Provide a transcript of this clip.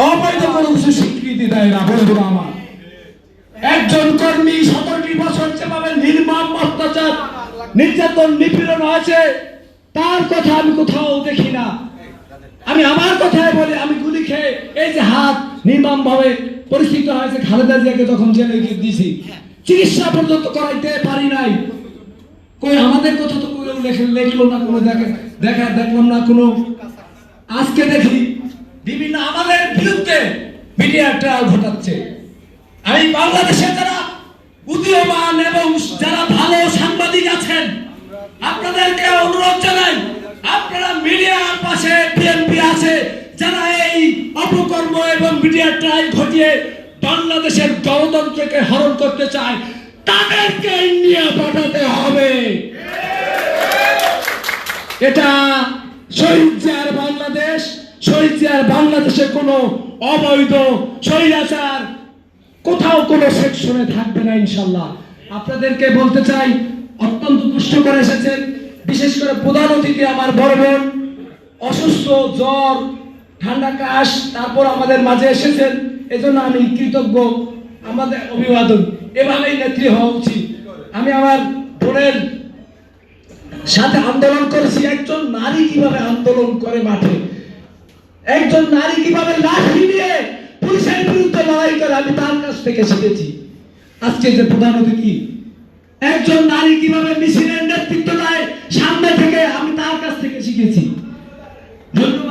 অবৈধ কোনো কিছু স্বীকৃতি দেয় না। বন্ধুরা আমার, একজন কর্মী 17টি বছর যেভাবে নির্মম অত্যাচার নির্যাতন নিপীড়ন হয়েছে তার কথা আমি কোথাও দেখি না। আমি আমার কথাই বলি, আমি গুলি খেয়ে এই যে হাত নির্মম ভাবে পরিস্থিতি হয়েছে, খালেদা জিয়াকে যখন জেলে দিয়েছি চিকিৎসা পর্যন্ত করাইতে পারি নাই। কই আমাদের কথা তো লেখলো না, কোনো দেখলাম না কোনো। আজকে দেখি বিভিন্ন আমাদের বিরুদ্ধে মিডিয়া ট্রায়াল ঘটাচ্ছে। আমি বাংলাদেশে যারা উদীয়মান এবং যারা ভালো সাংবাদিক আছেন আপনাদেরকে অনুরোধ জানাই, আপনারা মিডিয়ার পাশে বিএনপি আছে, যারা এই অপকর্ম এবং মিডিয়া ট্রায়াল ঘটিয়ে বাংলাদেশের গণতন্ত্রকে হরণ করতে চায় তাদেরকে ইন্ডিয়া পাঠাতে হবে। এটা শহীদ জিয়ার বাংলাদেশ, শহীদ জিয়ার বাংলাদেশে কোনো অবৈধ স্বৈরাচার কোথাও কোনো সেকশনে থাকবে না ইনশাল্লাহ। আপনাদেরকে বলতে চাই, অত্যন্ত কষ্ট করে এসেছেন, বিশেষ করে প্রধান অতিথি আমার বড় বোন অসুস্থ, জ্বর, ঠান্ডা কাশ, তারপর আমাদের মাঝে এসেছেন, এজন্য আমি কৃতজ্ঞ। আমাদের অভিবাদন, এভাবেই নেত্রী হওয়া উচিত। আমি আমার বোনের সাথে আন্দোলন করেছি, একজন নারী কিভাবে আন্দোলন করে মাঠে, একজন নারী কিভাবে লাঠি নিয়ে পুলিশের বিরুদ্ধে লড়াই করে, আমি তার কাছ থেকে শিখেছি। আজকে যে প্রধান অতিথি একজন নারী কিভাবে মিছিলের নেতৃত্ব দেয় সামনে থেকে, আমি তার কাছ থেকে শিখেছি।